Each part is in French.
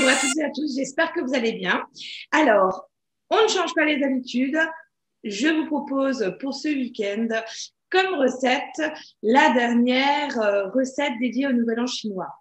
Bonjour à toutes et à tous, j'espère que vous allez bien. Alors, on ne change pas les habitudes. Je vous propose pour ce week-end, comme recette, la dernière recette dédiée au Nouvel An chinois.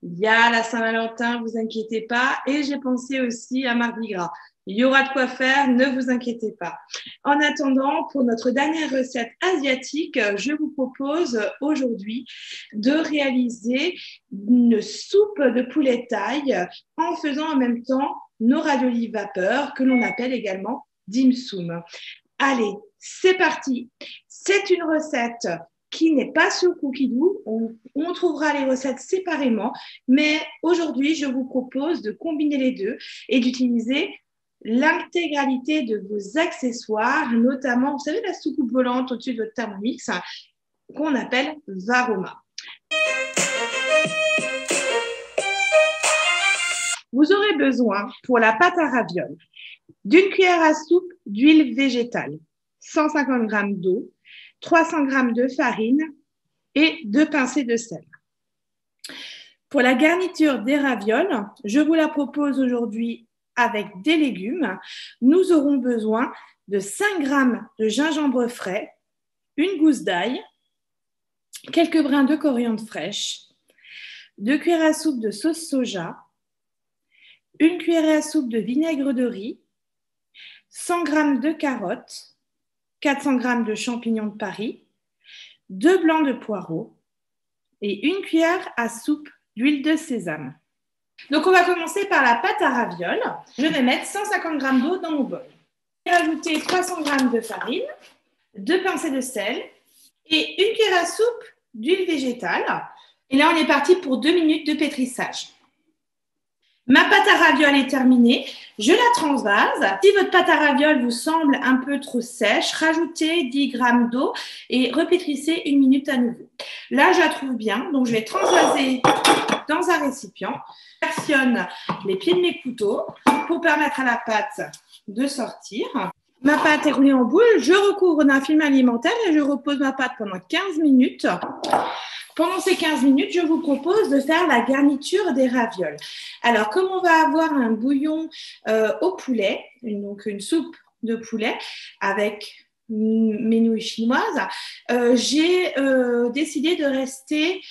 Il y a la Saint-Valentin, vous inquiétez pas, et j'ai pensé aussi à Mardi Gras. Il y aura de quoi faire, ne vous inquiétez pas. En attendant, pour notre dernière recette asiatique, je vous propose aujourd'hui de réaliser une soupe de poulet thaï en faisant en même temps nos raviolis vapeur que l'on appelle également dim sum. Allez, c'est parti. C'est une recette qui n'est pas sur Cookidoo. On trouvera les recettes séparément, mais aujourd'hui, je vous propose de combiner les deux et d'utiliser l'intégralité de vos accessoires, notamment, vous savez, la soucoupe volante au-dessus de votre Thermomix, qu'on appelle Varoma. Vous aurez besoin, pour la pâte à ravioles, d'une cuillère à soupe d'huile végétale, 150 g d'eau, 300 g de farine et 2 pincées de sel. Pour la garniture des ravioles, je vous la propose aujourd'hui avec des légumes. Nous aurons besoin de 5 g de gingembre frais, une gousse d'ail, quelques brins de coriandre fraîche, 2 cuillères à soupe de sauce soja, une cuillère à soupe de vinaigre de riz, 100 g de carottes, 400 g de champignons de Paris, 2 blancs de poireaux et une cuillère à soupe d'huile de sésame. Donc, on va commencer par la pâte à ravioles. Je vais mettre 150 g d'eau dans mon bol. Je vais rajouter 300 g de farine, 2 pincées de sel et une cuillère à soupe d'huile végétale. Et là, on est parti pour 2 minutes de pétrissage. Ma pâte à ravioles est terminée. Je la transvase. Si votre pâte à ravioles vous semble un peu trop sèche, rajoutez 10 g d'eau et repétrissez 1 minute à nouveau. Là, je la trouve bien. Donc, je vais transvaser dans un récipient. J'actionne les pieds de mes couteaux pour permettre à la pâte de sortir. Ma pâte est roulée en boule. Je recouvre d'un film alimentaire et je repose ma pâte pendant 15 minutes. Pendant ces 15 minutes, je vous propose de faire la garniture des ravioles. Alors, comme on va avoir un bouillon au poulet, donc une soupe de poulet avec mes nouilles chinoises, j'ai décidé de rester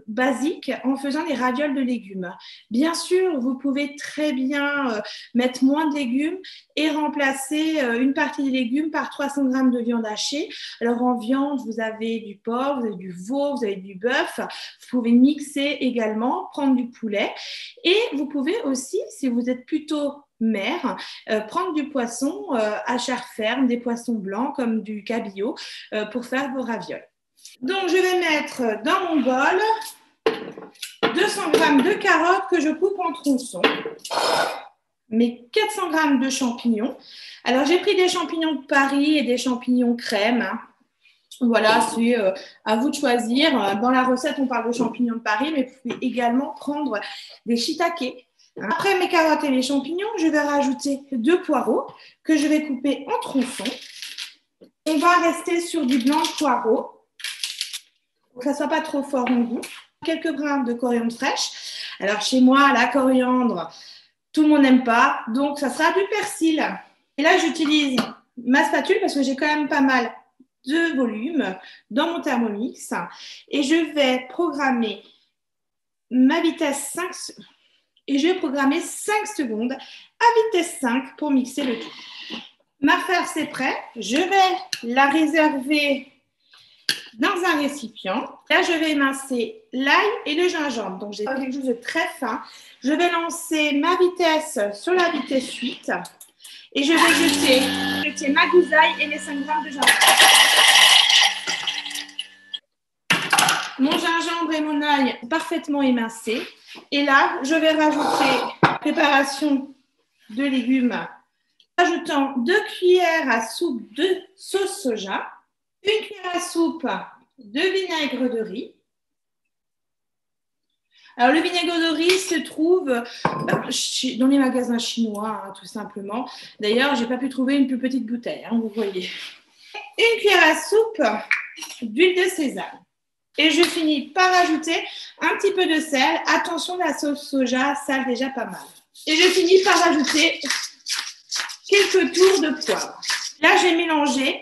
basique en faisant des ravioles de légumes. Bien sûr, vous pouvez très bien mettre moins de légumes et remplacer une partie des légumes par 300 g de viande hachée. Alors en viande, vous avez du porc, vous avez du veau, vous avez du bœuf. Vous pouvez mixer également, prendre du poulet. Et vous pouvez aussi, si vous êtes plutôt mère, prendre du poisson à chair ferme, des poissons blancs comme du cabillaud pour faire vos ravioles. Donc, je vais mettre dans mon bol 200 g de carottes que je coupe en tronçons, mes 400 g de champignons. Alors, j'ai pris des champignons de Paris et des champignons crème. Voilà, c'est à vous de choisir. Dans la recette, on parle de champignons de Paris, mais vous pouvez également prendre des shiitake. Après mes carottes et les champignons, je vais rajouter 2 poireaux que je vais couper en tronçons. On va rester sur du blanc de poireau pour que ça ne soit pas trop fort en goût. Quelques brins de coriandre fraîche. Alors chez moi, la coriandre, tout le monde n'aime pas, donc ça sera du persil. Et là, j'utilise ma spatule parce que j'ai quand même pas mal de volume dans mon Thermomix. Et je vais programmer ma vitesse 5 et je vais programmer 5 secondes à vitesse 5 pour mixer le tout. Ma farce est prête. Je vais la réserver dans un récipient. Là, je vais émincer l'ail et le gingembre. Donc, j'ai quelque chose de très fin. Je vais lancer ma vitesse sur la vitesse 8 et je vais jeter ma gousse d'ail et les 5 g de gingembre. Mon gingembre et mon ail sont parfaitement émincés. Et là, je vais rajouter la préparation de légumes, ajoutant 2 cuillères à soupe de sauce soja, 1 cuillère à soupe de vinaigre de riz. Alors, le vinaigre de riz se trouve dans les magasins chinois, hein, tout simplement. D'ailleurs, je n'ai pas pu trouver une plus petite bouteille, hein, vous voyez. 1 cuillère à soupe d'huile de sésame. Et je finis par ajouter un petit peu de sel. Attention, la sauce soja sale déjà pas mal. Et je finis par ajouter quelques tours de poivre. Là, j'ai mélangé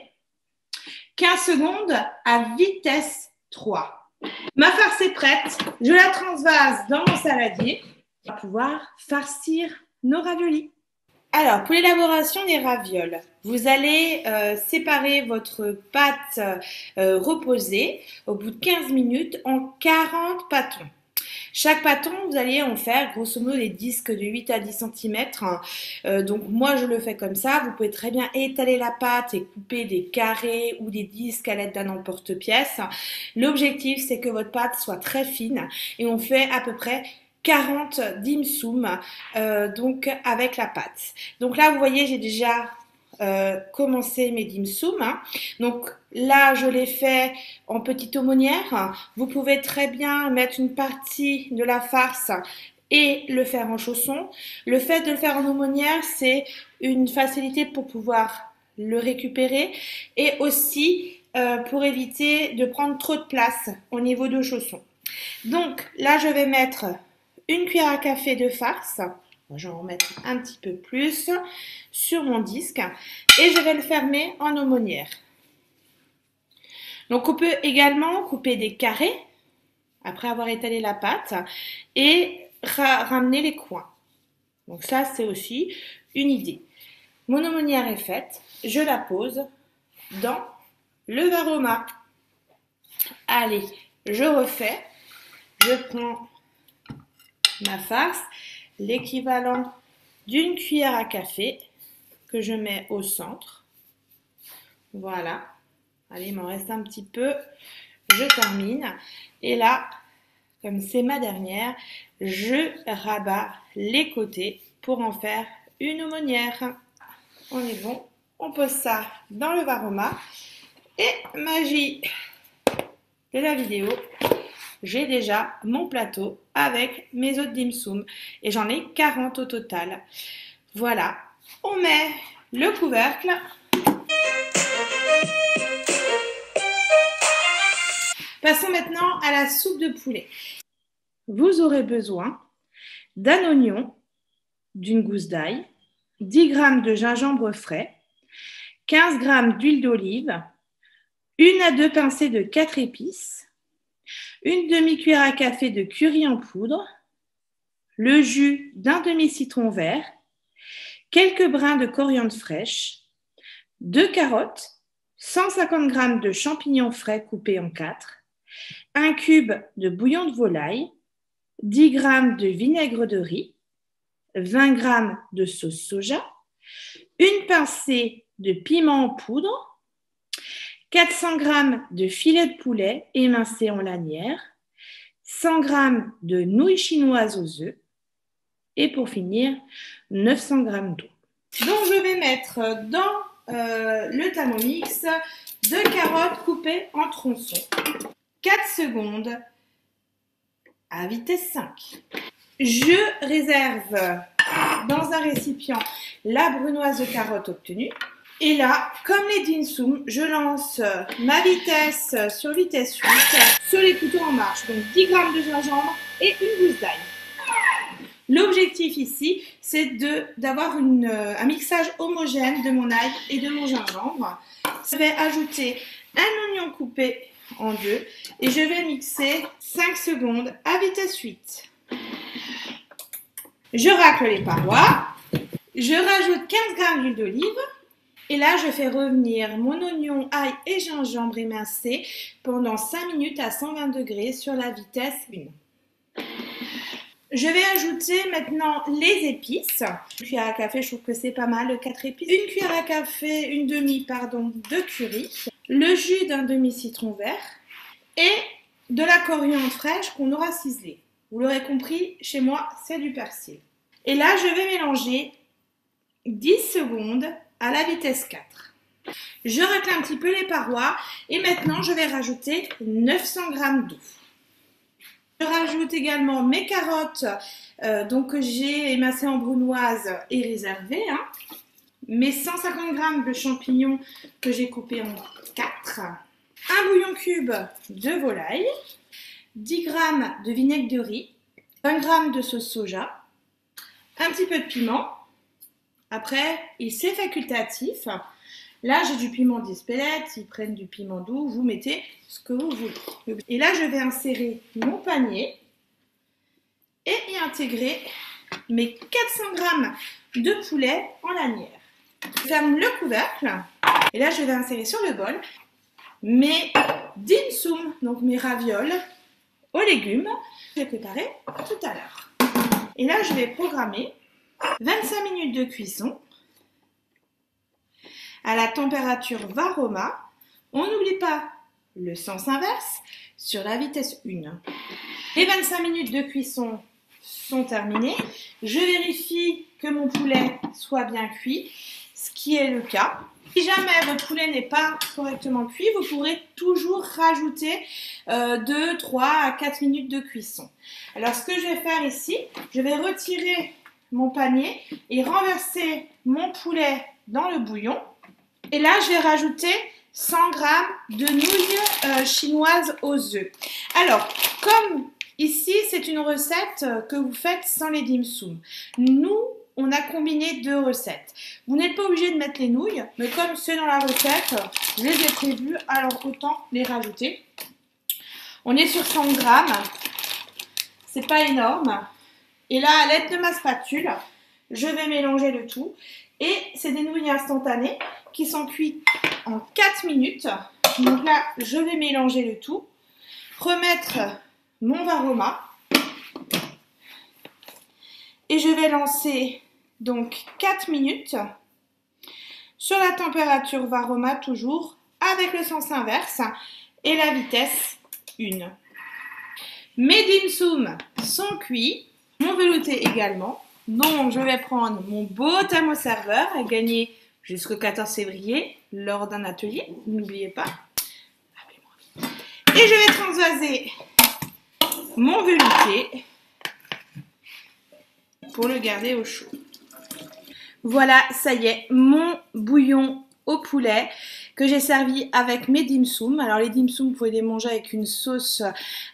15 secondes à vitesse 3. Ma farce est prête. Je la transvase dans mon saladier. On va pouvoir farcir nos raviolis. Alors, pour l'élaboration des ravioles, vous allez séparer votre pâte reposée au bout de 15 minutes en 40 pâtons. Chaque pâton, vous allez en faire grosso modo des disques de 8 à 10 cm. Donc moi, je le fais comme ça. Vous pouvez très bien étaler la pâte et couper des carrés ou des disques à l'aide d'un emporte-pièce. L'objectif, c'est que votre pâte soit très fine et on fait à peu près 40 dim sum donc avec la pâte. Donc là, vous voyez, j'ai déjà commencé mes dim sum. Donc là, je l'ai fait en petite aumônière. Vous pouvez très bien mettre une partie de la farce et le faire en chausson. Le fait de le faire en aumônière, c'est une facilité pour pouvoir le récupérer et aussi pour éviter de prendre trop de place au niveau de chausson. Donc là, je vais mettre une cuillère à café de farce, je vais en mettre un petit peu plus sur mon disque et je vais le fermer en aumônière. Donc on peut également couper des carrés après avoir étalé la pâte et ramener les coins. Donc ça, c'est aussi une idée. Mon aumônière est faite, je la pose dans le varoma. Allez, je refais, je prends ma farce, l'équivalent d'une cuillère à café que je mets au centre. Voilà. Allez, il m'en reste un petit peu. Je termine. Et là, comme c'est ma dernière, je rabats les côtés pour en faire une aumônière. On est bon. On pose ça dans le varoma. Et magie de la vidéo, j'ai déjà mon plateau avec mes autres dim sum et j'en ai 40 au total. Voilà, on met le couvercle. Passons maintenant à la soupe de poulet. Vous aurez besoin d'un oignon, d'une gousse d'ail, 10 g de gingembre frais, 15 g d'huile d'olive, 1 à 2 pincées de 4 épices, une demi-cuillère à café de curry en poudre, le jus d'un demi-citron vert, quelques brins de coriandre fraîche, 2 carottes, 150 g de champignons frais coupés en 4, un cube de bouillon de volaille, 10 g de vinaigre de riz, 20 g de sauce soja, une pincée de piment en poudre, 400 g de filet de poulet émincé en lanière, 100 g de nouilles chinoises aux œufs et pour finir, 900 g d'eau. Donc je vais mettre dans le Thermomix 2 carottes coupées en tronçons, 4 secondes à vitesse 5. Je réserve dans un récipient la brunoise de carottes obtenue. Et là, comme les dim sum, je lance ma vitesse sur vitesse 8 sur les couteaux en marche. Donc 10 g de gingembre et une gousse d'ail. L'objectif ici, c'est d'avoir un mixage homogène de mon ail et de mon gingembre. Je vais ajouter un oignon coupé en deux et je vais mixer 5 secondes à vitesse 8. Je racle les parois. Je rajoute 15 g d'huile d'olive. Et là, je fais revenir mon oignon, ail et gingembre émincé pendant 5 minutes à 120 degrés sur la vitesse 1. Je vais ajouter maintenant les épices. Une cuillère à café, je trouve que c'est pas mal, 4 épices. Une cuillère à café, une demi, pardon, de curry. Le jus d'un demi-citron vert et de la coriandre fraîche qu'on aura ciselée. Vous l'aurez compris, chez moi, c'est du persil. Et là, je vais mélanger 10 secondes à la vitesse 4. Je racle un petit peu les parois et maintenant je vais rajouter 900 g d'eau. Je rajoute également mes carottes que j'ai émincées en brunoise et réservées. Mes 150 g de champignons que j'ai coupés en 4. un bouillon cube de volaille, 10 g de vinaigre de riz, 20 g de sauce soja, un petit peu de piment. Après, c'est facultatif. Là, j'ai du piment d'Espelette, ils prennent du piment doux, vous mettez ce que vous voulez. Et là, je vais insérer mon panier et y intégrer mes 400 g de poulet en lanière. Je ferme le couvercle et là, je vais insérer sur le bol mes dim sum, donc mes ravioles aux légumes que j'ai préparés tout à l'heure. Et là, je vais programmer 25 minutes de cuisson à la température Varoma. On n'oublie pas le sens inverse sur la vitesse 1. Les 25 minutes de cuisson sont terminées. Je vérifie que mon poulet soit bien cuit, ce qui est le cas. Si jamais votre poulet n'est pas correctement cuit, vous pourrez toujours rajouter 2, 3 à 4 minutes de cuisson. Alors ce que je vais faire ici, je vais retirer mon panier et renverser mon poulet dans le bouillon. Et là, je vais rajouter 100 g de nouilles chinoises aux œufs. Alors, comme ici, c'est une recette que vous faites sans les dim sum, nous, on a combiné 2 recettes. Vous n'êtes pas obligé de mettre les nouilles, mais comme c'est dans la recette, je les ai prévues, alors autant les rajouter. On est sur 100 g, c'est pas énorme. Et là, à l'aide de ma spatule, je vais mélanger le tout. Et c'est des nouilles instantanées qui sont cuites en 4 minutes. Donc là, je vais mélanger le tout, remettre mon Varoma et je vais lancer donc 4 minutes sur la température Varoma toujours avec le sens inverse et la vitesse 1. Mes dim sum sont cuits, mon velouté également. Donc, je vais prendre mon beau thermoserveur à gagner jusqu'au 14 février lors d'un atelier. N'oubliez pas. Et je vais transvaser mon velouté pour le garder au chaud. Voilà, ça y est, mon bouillon au poulet que j'ai servi avec mes dim sum. Alors les dim sum, vous pouvez les manger avec une sauce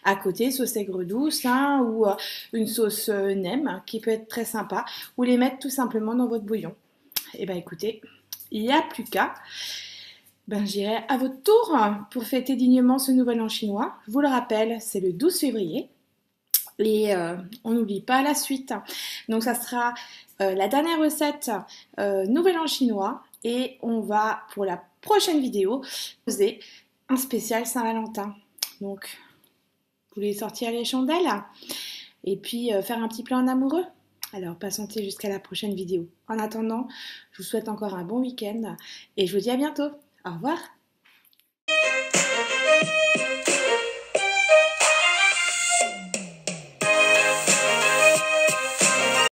à côté, sauce aigre douce ou une sauce nem qui peut être très sympa, ou les mettre tout simplement dans votre bouillon. Et ben écoutez, il n'y a plus qu'à. Ben j'irai à votre tour pour fêter dignement ce nouvel an chinois. Je vous le rappelle, c'est le 12 février. Et on n'oublie pas la suite. Donc ça sera la dernière recette nouvel an chinois. Et on va, pour la prochaine vidéo, poser un spécial Saint-Valentin. Donc, vous voulez sortir les chandelles et puis faire un petit plan en amoureux. Alors, patientez jusqu'à la prochaine vidéo. En attendant, je vous souhaite encore un bon week-end et je vous dis à bientôt. Au revoir.